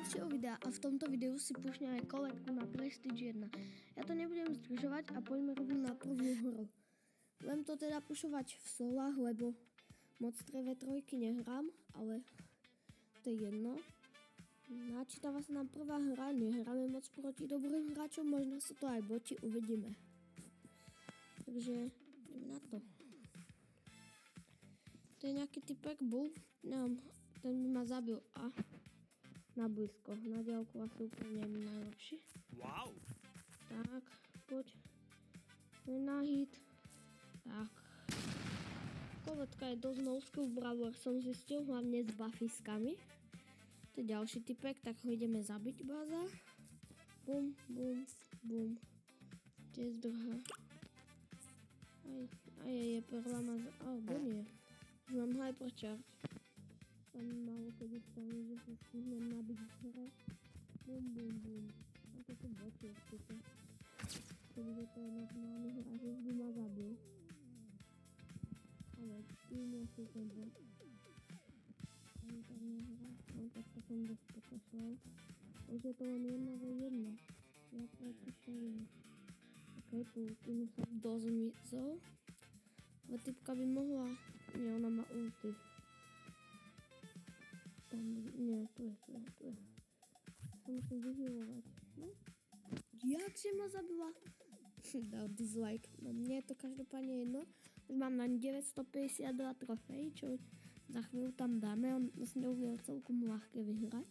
ďalšieho videa a v tomto videu si pušňame koletku na Prestige 1. Ja to nebudem zdržovať a poďme rovno na prvú hru. Budem to teda pušovať v solách, lebo moc V3 nehrám, ale to je jedno. Načítava sa nám prvá hra, nehráme moc proti dobrým hráčom, možno sa to aj boti, uvidíme. Takže ideme na to. To je nejaký typek bull, neviem, ten by ma zabil a na blízko, na diaľku asi úplne najlepší. Wow. Tak, poď. Na hit. Tak. Koletka je dosť no skill brawler, som zistil, hlavne s buffiskami. To je ďalší typek, tak ho ideme zabiť, baza. Bum, bum, bum. Kde je druhá? Aj je perla ma alebo nie. Už mám hypercharge. Tam malo kedy stane, že sa stihnem nabiť v hre. Bum, bum, bum. A to sú boty určite. Keďže to je normálny hráč, už by ma zabil. Ale tu nie sú ten bot. Ani tak nehrá. No tak to som dosť pokašľal. Už je to len 1v1. Ja proti 4. Ok, tu som dosť mizol. Ale typka by mohla... Nie, ona má ulty. Tam, nie, tu je. To musím vyhýlovať. No? Jakže ma zabila? Dal dislike. No mne je to každopádne jedno. Už mám na 952 trofej, čo za chvíľu tam dáme. On s ňou je celkom ľahké vyhrať.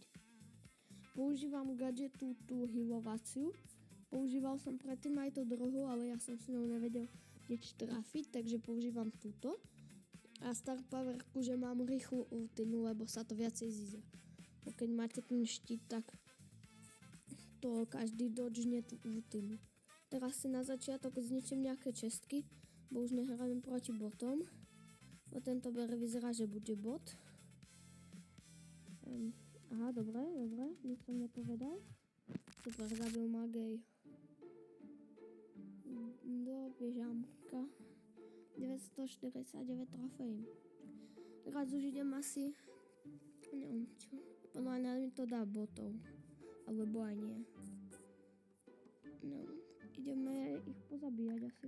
Používam gadgetu tú healovaciu. Používal som predtým aj to druhú, ale ja som s ňou nevedel nič trafiť, takže používam túto. A star powerku, že mám rýchlu ultinu, lebo sa to viacej zíde. Keď máte ten štít, tak to každý dodžne tú ultinu. Teraz si na začiatok zničím nejaké čestky, bo už nehráme proti botom. Bo tento ber vyzerá, že bude bot. Aha, dobre, nič som nepovedal. Super, zabil ma gej. Do pyžamka. 949 trofej. Teraz už idem asi... Neviem čo. Podľa mňa mi to dá botov. Alebo aj nie. No, ideme ich pozabíjať asi.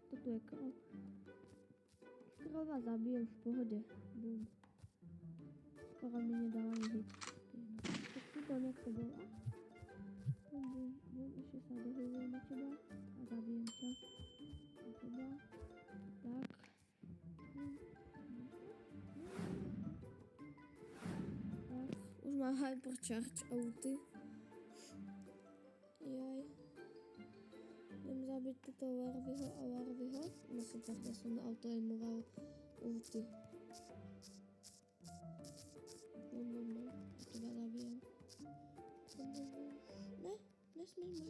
Kto tu je krov? Krova zabijem v pohode. Bum. Skoro mi nedala ani hit. Tak si to nech sa bola. Bum, ešte sa dohľujem na teba. A zabijem ťa. Na teba. Tak. Tak. Už mám hypercharge ulty. Jaj. Idem zabiť túto Larvyho a Larvyho. No super, ja som auto-aimoval ulty. Bum. Ja teba zabijem. Bum. Ne, nesmieš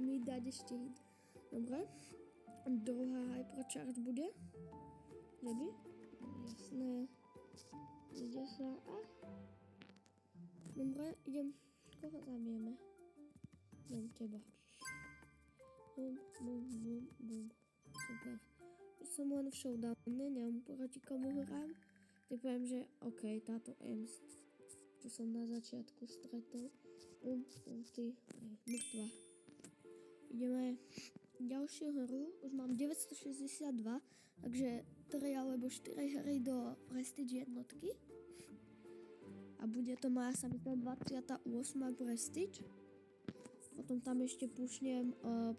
mi dať ešte hit. Dobre. Druhá hypercharge bude. Neby? Jasné. Ide sa a... Dobre, idem. Koho zabijeme? Idem teba. Bum. Super. Už som len v showdowne, neviem proti komu hrám. Tak poviem, že OK, táto Ems, čo som na začiatku stretol. Ulti, mŕtva. Ideme ďalšiu hru, už mám 962, takže 3 alebo 4 hry do Prestige jednotky. A bude to moja samotná 28. Prestige. Potom tam ešte pušnem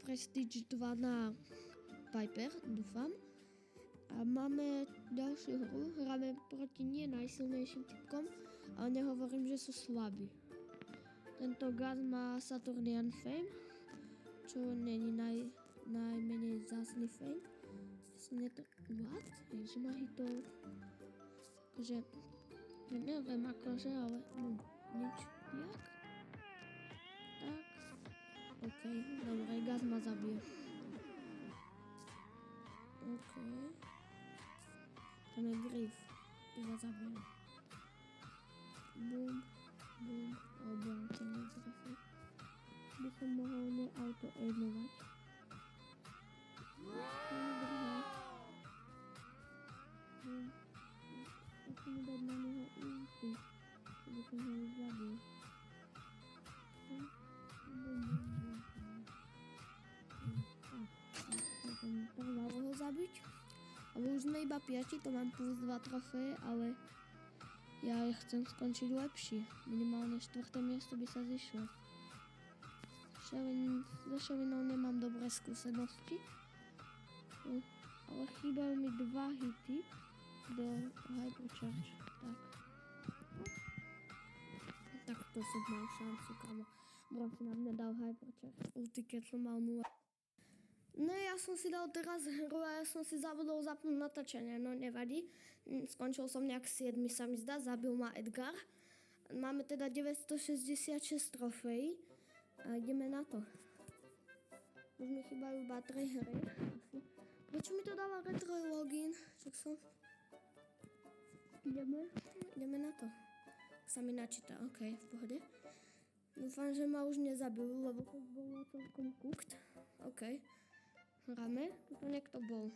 Prestige 2 na Piper, dúfam. A máme ďalšiu hru, hráme proti nie najsilnejším typkom, ale nehovorím, že sú slabí. Tento Gaz má Saturnian Fame, čo není najmenej vzácny fame. What? Ježi ma hitol. Takže, neviem akože, ale nič. Jak? Tak. OK, dobre, Gaz ma zabije. OK. Tam je Griff. Ja ho zabijem. Bum. Alebo to netrafí. By som mohol neauto-aimovať. Musím dať na neho ulti. Żeby som ho už zabil. Trvalo ho zabiť. Ale už sme iba 5, to mám plus 2 trofeje, ale ja chcem skončiť lepšie. Minimálne 4. miesto by sa zišlo. So šelinou nemám dobré skúsenosti. Ale chýbajú mi 2 hity do Hypercharge. Tak to som mal šancu, kamo. Bro si na mňa dal Hypercharge ulti, keď som mal 0. No ja som si dal teraz hru a ja som si zabudol zapnúť natáčanie, no nevadí. Skončil som nejak 7, sa mi zdá, zabil ma Edgar. Máme teda 966 trofejí a ideme na to. Už mi chýbajú iba 3 hry. Prečo mi to dáva retro login? Však som... Ideme na to. Sa mi načíta, ok, v pohode. Dúfam, že ma už nezabil, lebo to bolo celkom cooked. Ok. Hráme, tuto niekto bol.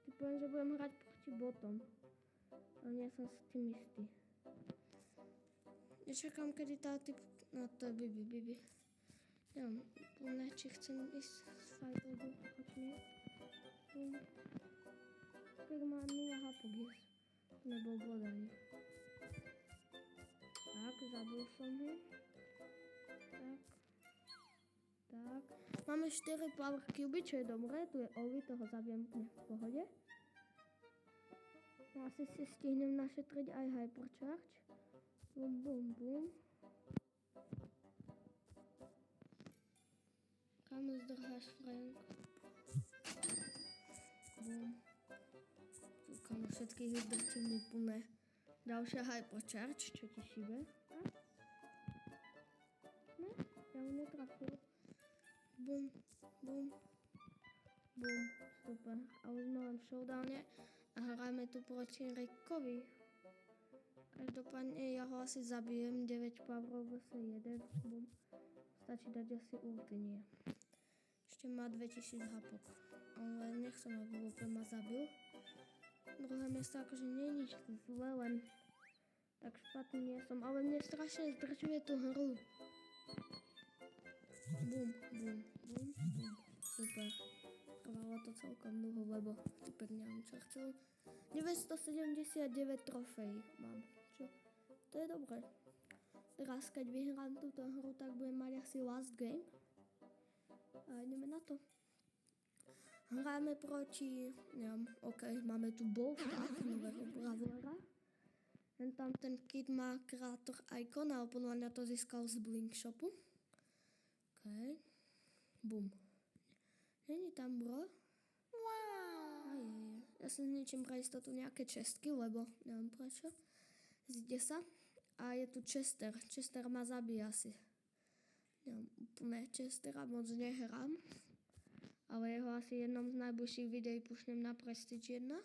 Typujem, že budem hrať proti botom. Ale nie som s tým istý. Nečakám, kedy tá typ... No to je Bibi. Neviem, úplne, či chcem ísť s fightovu. Počne. Tak má 0 hapok, yes. Nebol bodaný. Tak, zabil som ho. Tak. Máme 4 power cube, čo je dobré. Tu je Oli, toho zabijem v pohode. Asi si stihnem našetriť aj Hypercharge. Bum. Kam zdrháš, Frank? Bum. Tu kam všetkých vydrčím úplne. Ďalšia Hypercharge, čo ti šíbe? Ne, ja ho netrafil. Bum. Super. A už sme len v showdowne a hráme tu proti Rickovi. Každopádne ja ho asi zabijem. 9 powerov vs 1. Bum. Stačí dať asi ulti, nie. Ešte má 2000 hapok. Ale nechcem, aby úplne ma zabil. Druhé miesto akože nie je nič zle, len tak špatný nie som. Ale mne strašne zdržuje tú hru. Bum. Super. Trvalo to celkom dlho, lebo super neviem čo chcel. 979 trofejí mám. Čo? To je dobré. Teraz keď vyhrám túto hru, tak budem mať asi last game. A ideme na to. Hráme proti, neviem, máme tu Bolta, nového bravlera. Tam ten kid má kreator icon, ale podľa mňa to získal z Blink shopu. Bum. Není tam, bro? Wow. Ja som s niečím pre istotu nejaké čestky, lebo neviem prečo. Zide sa. A je tu Chester. Chester ma zabíja asi. Neviem, úplne Chestera moc nehrám. Ale jeho asi jednom z najbližších videí pušnem na Prestige 1.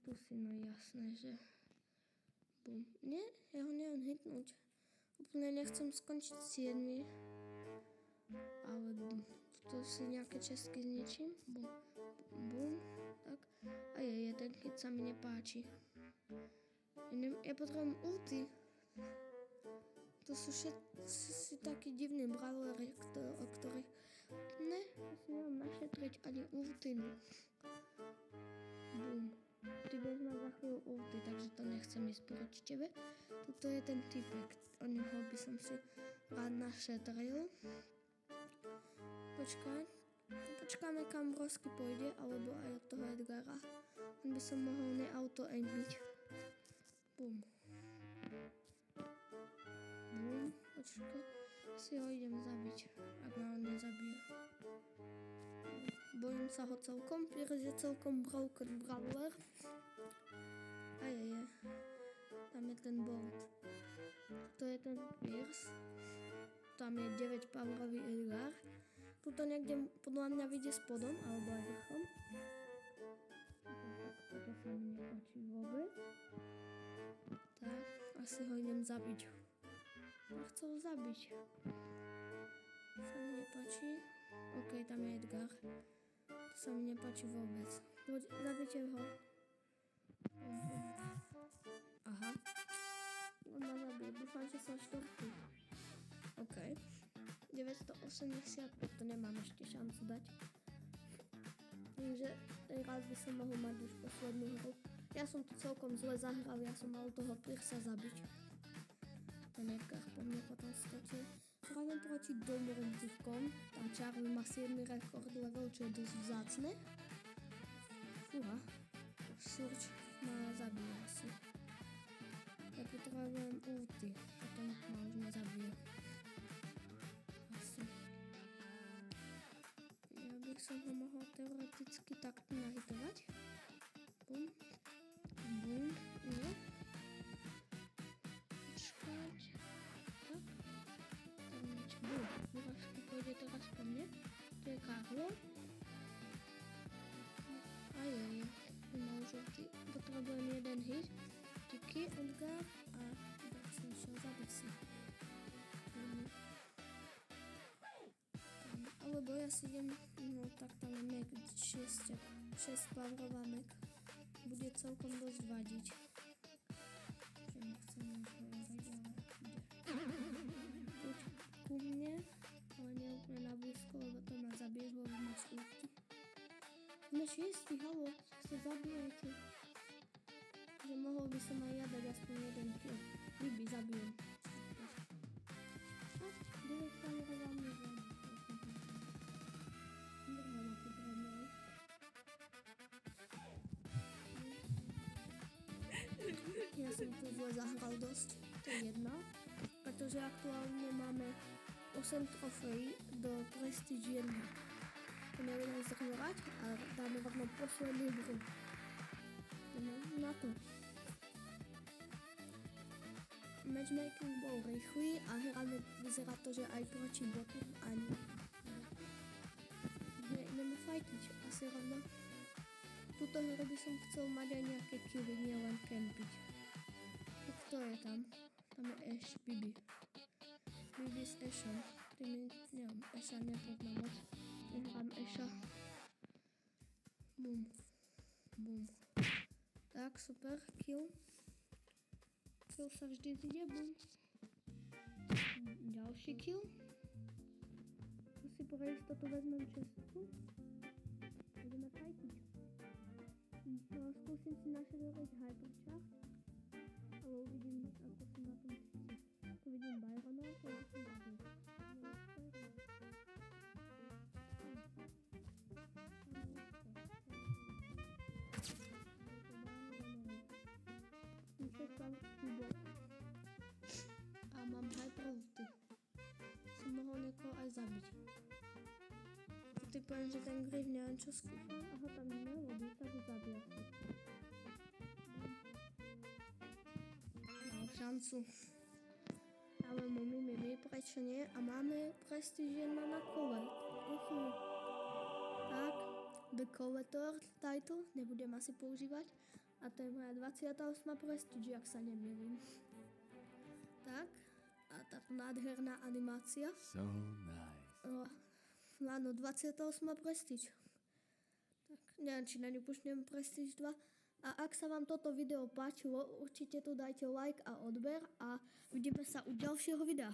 Tu si no jasné, že... Bum. Nie, ja ho neviem hitnúť. Úplne nechcem skončiť 7. Ale to si nejaké čestky zničím. Bum. Tak. A jeden hit sa mi nepáči. Ja potrebujem ulti. To sú všetci takí divní brawlery, o ktorých... Ne, ja si nemám našetriť ani ultinu. Bum. Ty budeš mať za chvíľu ulti, takže to nechcem ísť proti tebe. Tuto je ten typek, o neho by som si rád našetril. Počkáme kam Brosky pôjde, alebo aj od toho Edgara. On by som mohol neauto-aimiť. Bum. Počkaj, si ho idem zabiť, ak ma on nezabije. Bojím sa ho celkom, Pierce je celkom broken brawler. Tam je ten Bolt. To je ten Pierce. Tam je 9 powerový Edgar. Tuto niekde podľa mňa vyjde spodom, alebo aj vrchom. Toto sa mi nepáči vôbec. Tak, asi ho idem zabiť. Ja chcel zabiť. To sa mi nepáči. OK, tam je Edgar. To sa mi nepáči vôbec. Poď, zabite ho. Aha. ma zabiť. Dúfam, že som štvrtý. OK. 985, to nemám ešte šancu dať. Takže raz by som mohol mať už poslednú hru. Ja som tu celkom zle zahral, ja som mal toho Pirsa zabiť. Ten Edgar po mne potom skočil. Hrávam proti Domordikom. Tá Charlie má 7 rekord level, čo je dosť vzácne. Fúha. Surge ma zabije asi. Ja potrebujem ulti, potom ma už nezabije. Asi. Ja bych som ho mohol teoreticky takto nahitovať. Bum. Bum. No. Počkať. Tak. Termič. Bum. Buražky pôjde teraz po mne. To je Karlo. Ajaj. Mal žltý. Potrebujem jeden hit. Díky, Edgar. A tak som šiel zabiť si. Alebo ja si idem, no tak tam je mek 6 pavrová mek. Bude celkom dosť vadiť. Že nechcem niečo hovoriť, ale ide. Poď ku mne, ale neúplne na blízko, lebo to ma zabiješ, lebo máš ulti. Sme 6, halo, sa zabijete. Že mohol by som aj ja dať aspoň jeden kill. Bibi, zabijem. A, 9 pavrová meka. Ja som tu zle zahral dosť, to je jedna, pretože aktuálne máme 8 trofejí do Prestige 1. To nebudem zhrňovať a dáme rovno poslednú hru. Na to. Matchmaking bol rýchly a hráme, vyzerá to, že aj proti botu ani. Ideme fajtiť asi rovno. Tuto hru by som chcel mať aj nejaké killy, nie len campiť. Kto je tam? Tam je Ash, Bibi. Bibi s Ashom. Neviem, Asha nepoznám moc. Nehrám Asha. Bum. Bum. Tak, super, kill. Kill sa vždy zide, bum. Ďalší kill. Tu si pre istotu vezmem čestku. Budeme fajtiť. No, skúsim si našedovať Hypercharge. Ale uvidím, ako som na tom cítim. Tu vidím Byrona, to je som zabil. A mám hyper ulty. Som mohol niekoho aj zabiť. Typujem, že ten Griff neviem čo skúša. Aha, tam je nelobí, tak ho zabija si. Mal šancu. Ale mu mimi, prečo nie? A máme Prestige 1 na kole. Tak, The Collector title nebudem asi používať. A to je moja 28. Prestige, ak sa nemýlim. Tak, a táto nádherná animácia. So nice. Áno, 28. Prestige. Tak, neviem, či na ňu pušnem Prestige 2. A ak sa vám toto video páčilo, určite tu dajte like a odber a vidíme sa u ďalšieho videa.